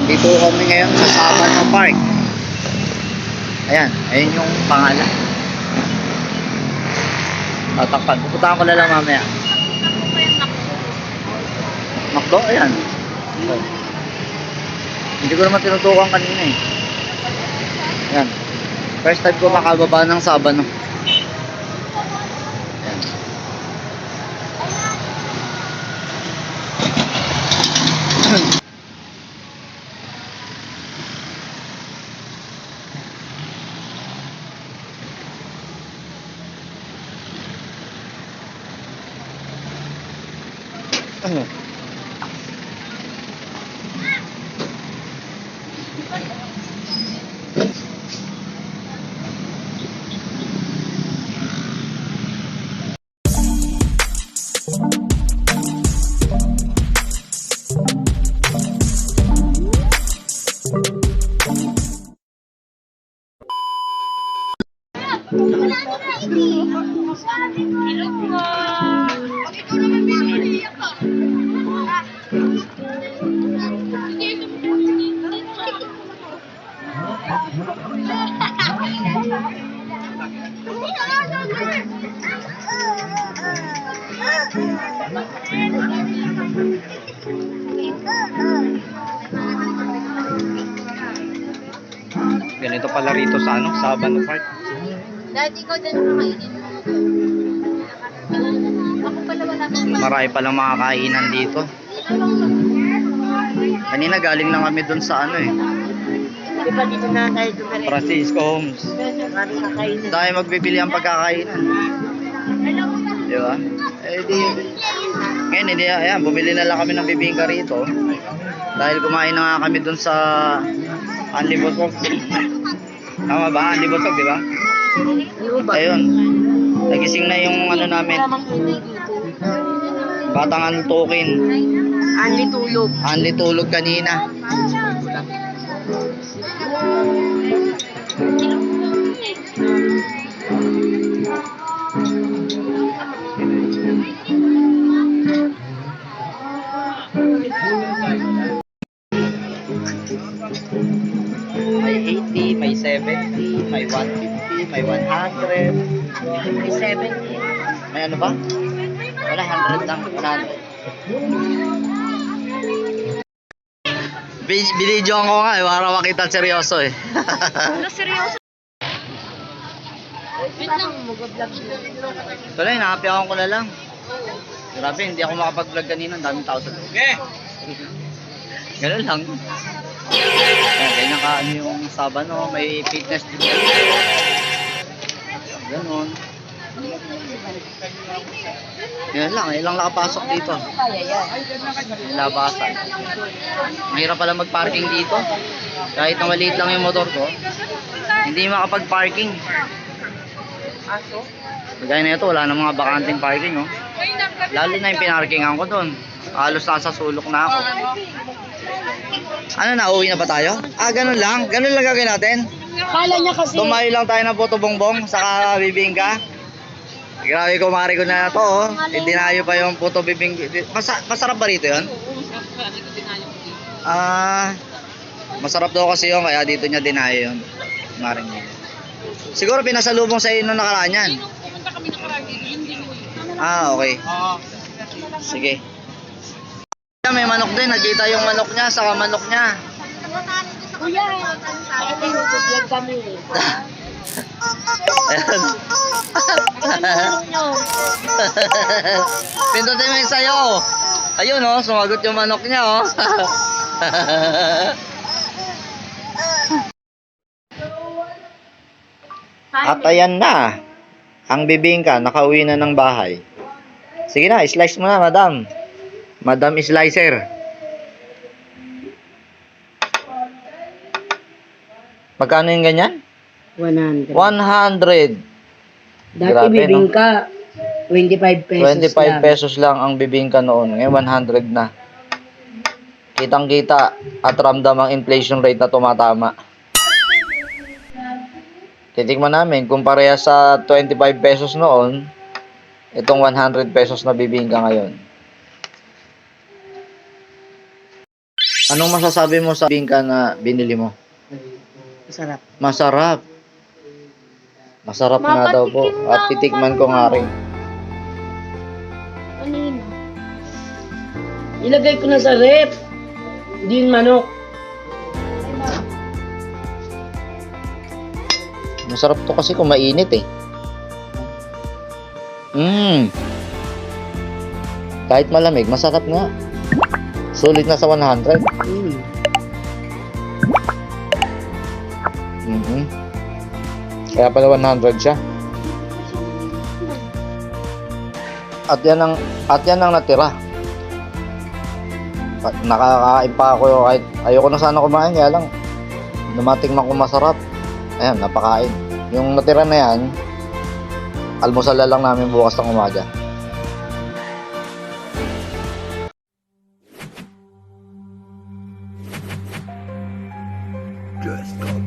Dito kami ngayon sa Sabano Park. Ayan, ayun yung pangalan. Tatakpan. Pupuntahan ko na lang mamaya. Macdo? Ayan. Oh. Hindi ko naman tinutukan kanina eh. Ayan. First time ko makababa ng Sabano. Ayan. Ganito pala rito sa Sabano Park. Dati ko dyan makainin. Ako pala wala nang Marami palang mga kainan dito. Kanina galing lang kami dun sa Di ba dito na tayo dumalit? Francisco Homes. Maraming kakainin. Dahil magbibili ang pagkakainan. Di ba? Eh di, ngayon hindi, ayan, bumili na lang kami ng bibingka rito. Dahil kumain na nga kami dun sa Anlibosok. Tama ba? Anlibosok, di ba? Ayun. Nagising na yung namin. Batang antukin. Anli tulog. Anli tulog kanina. May 80, may 70, may 150, may 100. May 70. May ano ba? Wala, 100 lang. 100. Binidyoan ko nga para makita seryoso eh. Ano seryoso? Wait lang. Tuloy, nakapiyawan ko na lang. Grabe, hindi ako makapag-vlog kanina. Ang daming tao sa loob. Ganun lang. Ayan, ganyan ka yung Sabano. May fitness din. Ganun. Yan lang, ilang nakapasok dito. Labasan. Mahirap pala mag-parking dito. Kahit na maliit lang yung motor ko, hindi makapag-parking. Kagaya na ito, wala na mga bakanting parking, oh. Lalo na yung pinarkingan ko doon. Halos nasa sulok na ako. Ano na, uwi na ba tayo? Ah, ganun lang. Ganun lang gagawin natin. Kala niya kasi. Tumayo lang tayo ng Puto Bongbong, saka bibingka. Grabe, kumari ko na to, oh. Dinayo pa yung puto bibing. Masarap ba rito yun? Ah, masarap daw kasi yun, kaya dito niya dinayo yun. Maring yun. Siguro pinasalubong sa inyo nakaraan yan. Ah, okay. Sige. May manok din, nakita yung manok niya, saka manok niya. Kuya, ito yung vlog kami. Ayan. Pindutin mo yung sayo. Ayun, oh, sumagot yung manok niya, oh. At ayan na. Ang bibingka, nakauwi na ng bahay. Sige na, slice mo na, madam. Madam Slicer. Magkano yung ganyan? 100. 100. Dati Grabe, bibingka, 25 pesos 25 lang. pesos lang ang bibingka noon. Ngayon 100 na. Kitang-kita at ramdam ang inflation rate na tumatama. Titikman namin kung pareha sa 25 pesos noon, itong 100 pesos na bibingka ngayon. Anong masasabi mo sa bingka na binili mo? Masarap. Masarap. Masarap nga daw po. At titikman ko nga rin. Kanina. Ilagay ko na sa rep. Hindi yung manok. Masarap to kasi kung mainit eh. Kahit malamig, masarap nga. Sulit na sa 100. Kaya pala 100 siya. At yan ang natira. Nakakain pa ako kahit ayoko na sana kumain, kaya lang dumatingman ko masarap. Ayan, napakain. Yung natira na yan, almusal na lang namin bukas ng umaga. Just go.